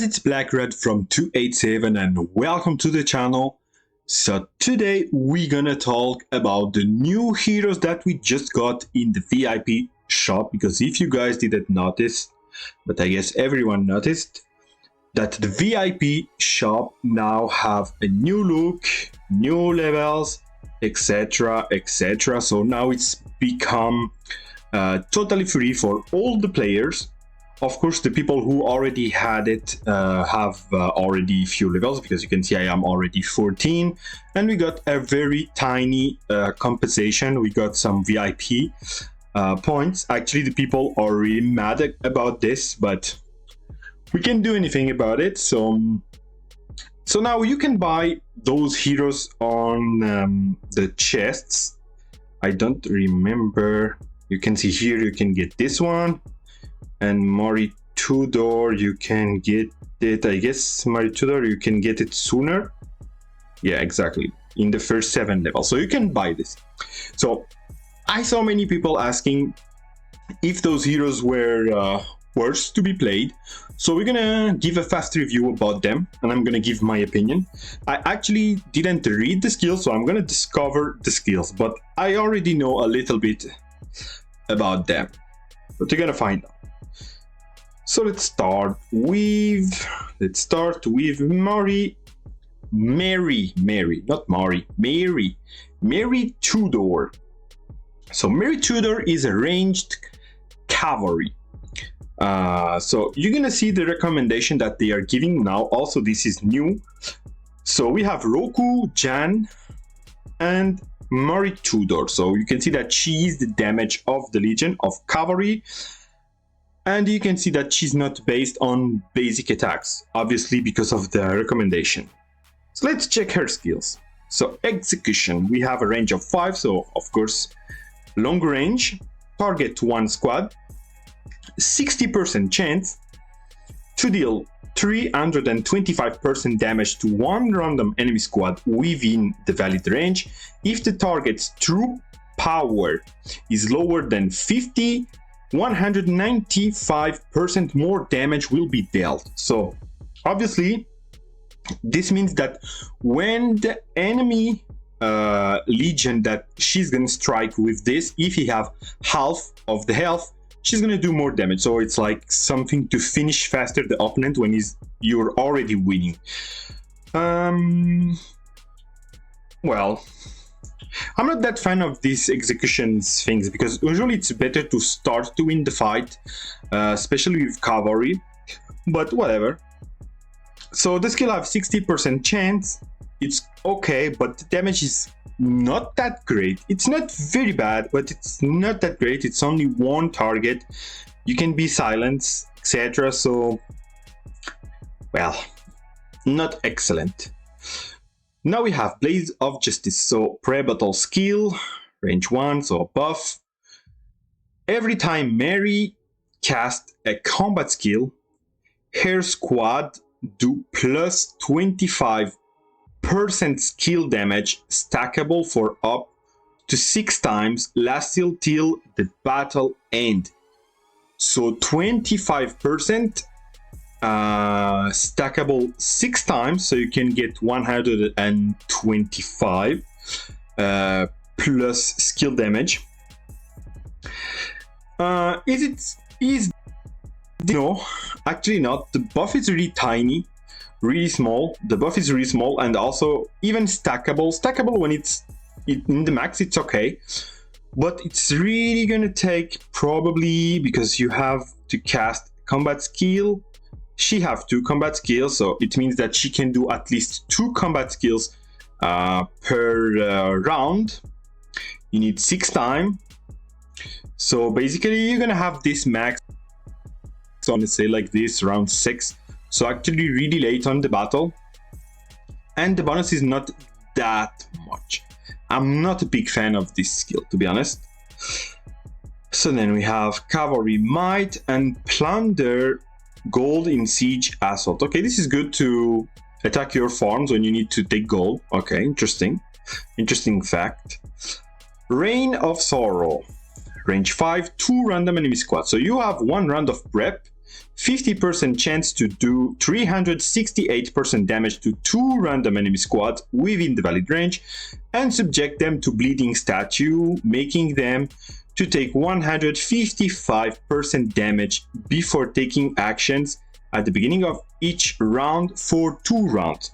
it's Black Red from 287 and welcome to the channel. So today we're gonna talk about the new heroes that we just got in the VIP shop, because if you guys didn't notice, but I guess everyone noticed, that the VIP shop now have a new look, new levels, etc, etc. So now it's become totally free for all the players. Of course, the people who already had it have already few levels, because you can see I am already 14, and we got a very tiny compensation. We got some VIP points. Actually, the people are really mad about this, but we can't do anything about it. So now you can buy those heroes on the chests. I don't remember. You can see here you can get this one. And Tudor, you can get it, I guess, Tudor, you can get it sooner. Yeah, exactly, in the first 7 levels. So you can buy this. So I saw many people asking if those heroes were worth to be played. So we're gonna give a fast review about them, and I'm gonna give my opinion. I actually didn't read the skills, so I'm gonna discover the skills, but I already know a little bit about them. But you're gonna find out. So let's start with Mary Tudor. So Mary Tudor is a ranged cavalry. So you're gonna see the recommendation that they are giving now. Also, this is new. So we have Roku, Jan, and Mary Tudor. So you can see that she is the damage of the Legion of Cavalry. And you can see that she's not based on basic attacks, obviously because of the recommendation. So let's check her skills. So execution, we have a range of 5, so of course long range, target 1 squad, 60% chance to deal 325% damage to 1 random enemy squad within the valid range. If the target's true power is lower than 50, 195% more damage will be dealt. So obviously this means that when the enemy legion that she's gonna strike with this, if he have half of the health, she's gonna do more damage. So it's like something to finish faster the opponent when you're already winning. Well, I'm not that fan of these executions things, because usually it's better to start to win the fight, especially with cavalry, but whatever. So the skill have 60% chance. It's okay, but the damage is not that great. It's not very bad, but it's not that great. It's only 1 target. You can be silenced, etc. So, well, not excellent. Now we have Blaze of Justice, so pre-battle skill, range 1, so buff. Every time Mary casts a combat skill, her squad do plus 25% skill damage stackable for up to 6 times, lasting till the battle end. So 25% stackable 6 times, so you can get 125 plus skill damage. No, actually not. The buff is really tiny, really small. The buff is really small, and also even stackable when it's in the max, it's okay, but it's really gonna take, probably because you have to cast combat skill. She have 2 combat skills, so it means that she can do at least 2 combat skills per round. You need 6 times. So basically you're gonna have this max, so let's say like this, round 6. So actually really late on the battle. And the bonus is not that much. I'm not a big fan of this skill, to be honest. So then we have Cavalry Might and Plunder Gold in Siege Assault. Okay, this is good to attack your farms when you need to take gold. Okay, interesting fact. Reign of Sorrow, range 5, 2 random enemy squads. So you have 1 round of prep. 50% chance to do 368% damage to 2 random enemy squads within the valid range, and subject them to bleeding statue, making them to take 155% damage before taking actions at the beginning of each round for 2 rounds.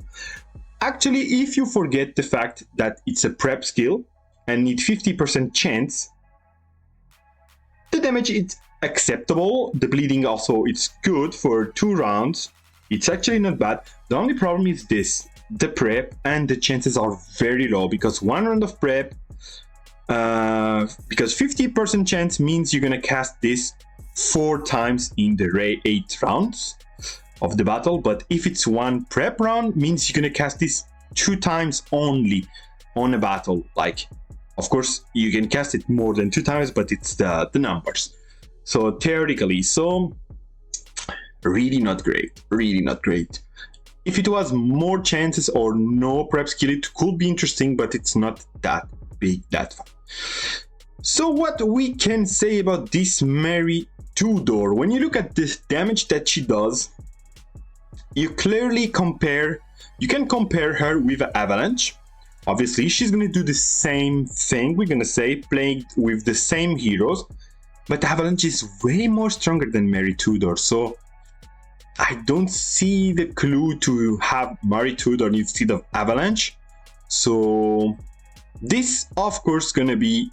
Actually, if you forget the fact that it's a prep skill and need 50% chance, the damage is acceptable. The bleeding also, it's good for 2 rounds. It's actually not bad. The only problem is this: the prep and the chances are very low, because 1 round of prep, because 50% chance means you're gonna cast this 4 times in the 8 rounds of the battle. But if it's 1 prep round, means you're gonna cast this 2 times only on a battle. Like, of course, you can cast it more than 2 times, but it's the numbers. So theoretically, so really not great, really not great. If it was more chances or no prep skill, it could be interesting, but it's not that big, that fun. So what we can say about this Mary Tudor, when you look at the damage that she does, you can compare her with Avalanche. Obviously, she's gonna do the same thing, we're gonna say, playing with the same heroes, but Avalanche is way more stronger than Mary Tudor, so I don't see the clue to have Mary Tudor instead of Avalanche. So this, of course, gonna be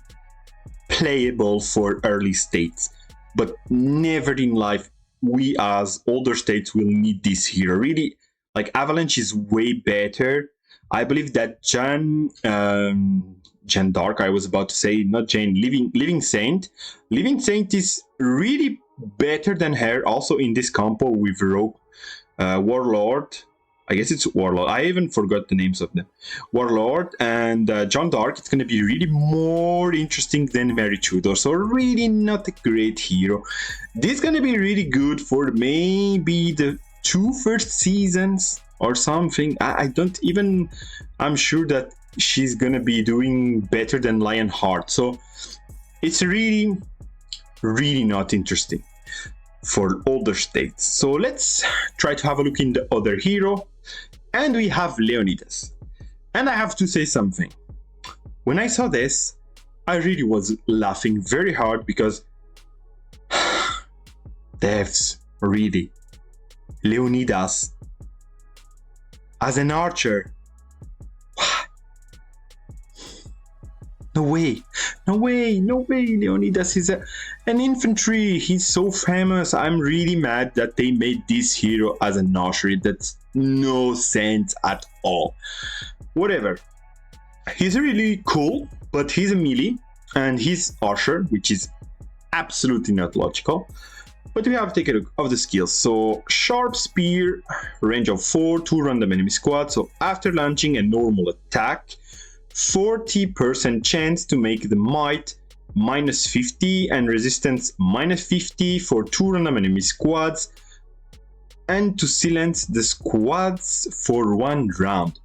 playable for early states, but never in life we as older states will need this hero. Really, like, Avalanche is way better. I believe that Jeanne d'Arc, I was about to say, not Jane, Living Saint is really better than her, also in this combo with Rogue, Warlord. I guess it's Warlord. I even forgot the names of them. Warlord and Jeanne d'Arc. It's going to be really more interesting than Mary Tudor. So really not a great hero. This is going to be really good for maybe the 2 first seasons or something. I'm sure that she's going to be doing better than Lionheart. So it's really, really not interesting for older states. So let's try to have a look in the other hero. And we have Leonidas. And I have to say something. When I saw this, I really was laughing very hard, because devs, really, Leonidas as an archer. No way, Leonidas is an infantry. He's so famous. I'm really mad that they made this hero as an archer. That's no sense at all. Whatever. He's really cool, but he's a melee, and he's archer, which is absolutely not logical. But we have to take a look of the skills. So sharp spear, range of 4, 2 random enemy squads. So after launching a normal attack, 40% chance to make the might -50 and resistance -50 for 2 random enemy squads, and to silence the squads for 1 round.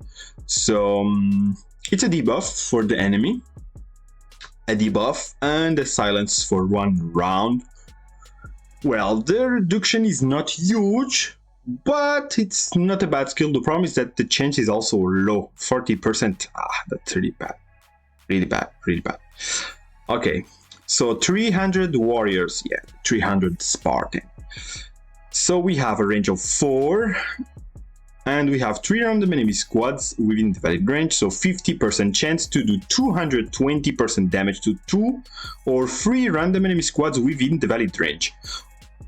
So it's a debuff for the enemy, a debuff and a silence for 1 round. Well, the reduction is not huge, but it's not a bad skill. The problem is that the chance is also low, 40%. That's really bad. Really bad. Okay, so 300 warriors, 300 Spartan. So we have a range of 4, and we have 3 random enemy squads within the valid range, so 50% chance to do 220% damage to 2 or 3 random enemy squads within the valid range.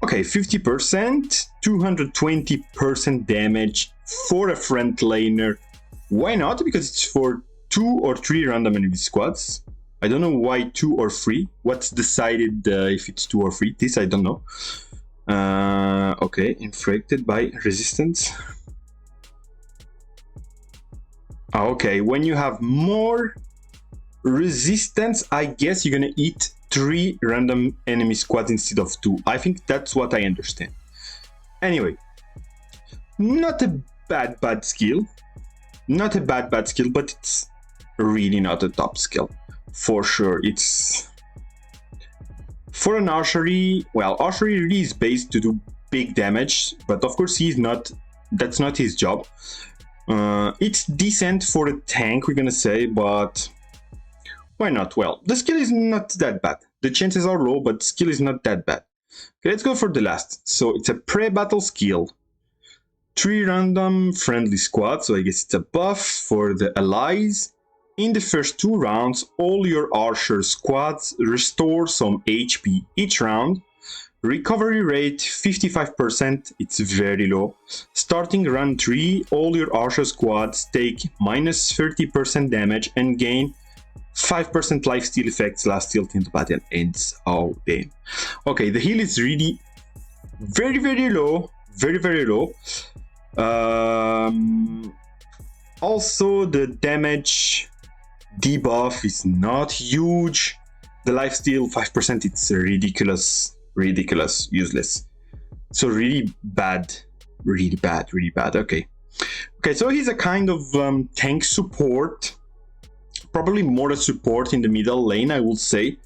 Okay, 50%, 220% damage for a front laner. Why not? Because it's for 2 or 3 random enemy squads. I don't know why 2 or 3. What's decided if it's 2 or 3? This I don't know. Okay, infected by resistance. Okay, when you have more resistance, I guess you're gonna eat 3 random enemy squads instead of 2. I think that's what I understand. Anyway, not a bad skill. Not a bad skill, but it's really not a top skill. For sure, it's... For an archery, well, archery really is based to do big damage, but of course he's not, that's not his job. It's decent for a tank, we're gonna say, but why not? Well, the skill is not that bad. The chances are low, but skill is not that bad. Okay, let's go for the last. So it's a pre-battle skill. 3 random friendly squads, so I guess it's a buff for the allies. In the first 2 rounds, all your archer squads restore some HP each round. Recovery rate 55%, it's very low. Starting round 3, all your archer squads take minus 30% damage and gain 5% lifesteal effects last till the battle ends. Oh damn. Okay, the heal is really very low, very low. Also the damage debuff is not huge. The lifesteal 5%, it's ridiculous, useless. So really bad. Okay, so he's a kind of tank support, probably more a support in the middle lane, I would say,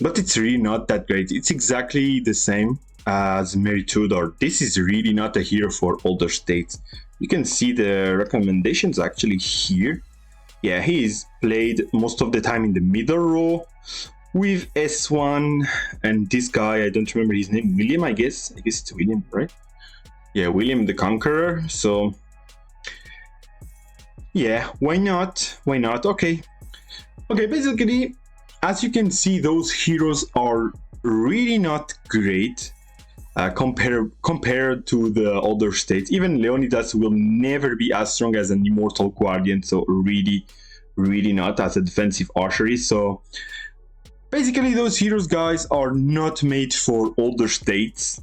but it's really not that great. It's exactly the same as Tudor. This is really not a hero for older states. You can see the recommendations actually here. Yeah, he's played most of the time in the middle row with S1, and this guy, I don't remember his name, William, I guess it's William, right? Yeah, William the Conqueror. So yeah, why not? Okay, basically, as you can see, those heroes are really not great compared to the other states. Even Leonidas will never be as strong as an Immortal Guardian, so really not as a defensive archery. So basically, those heroes, guys, are not made for older states.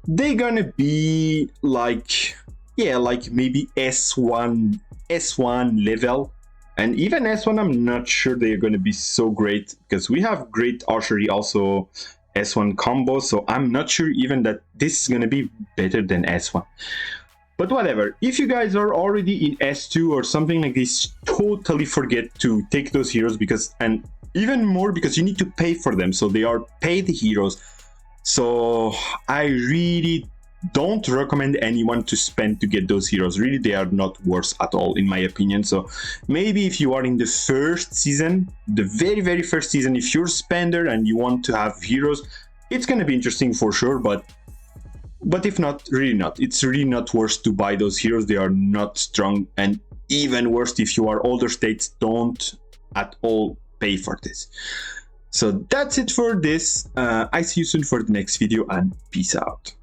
They're gonna be like, yeah, like maybe S1 level, and even S1 I'm not sure they're gonna be so great, because we have great archery also S1 combo, so I'm not sure even that this is gonna be better than S1. But whatever, if you guys are already in S2 or something like this, totally forget to take those heroes, because, and even more because you need to pay for them, so they are paid heroes. So I really don't recommend anyone to spend to get those heroes. Really, they are not worth at all, in my opinion. So maybe if you are in the first season, the very first season, if you're a spender and you want to have heroes, it's gonna be interesting for sure, but if not, really not. It's really not worth to buy those heroes. They are not strong, and even worse, if you are older states, don't at all pay for this. So that's it for this. I see you soon for the next video, and peace out.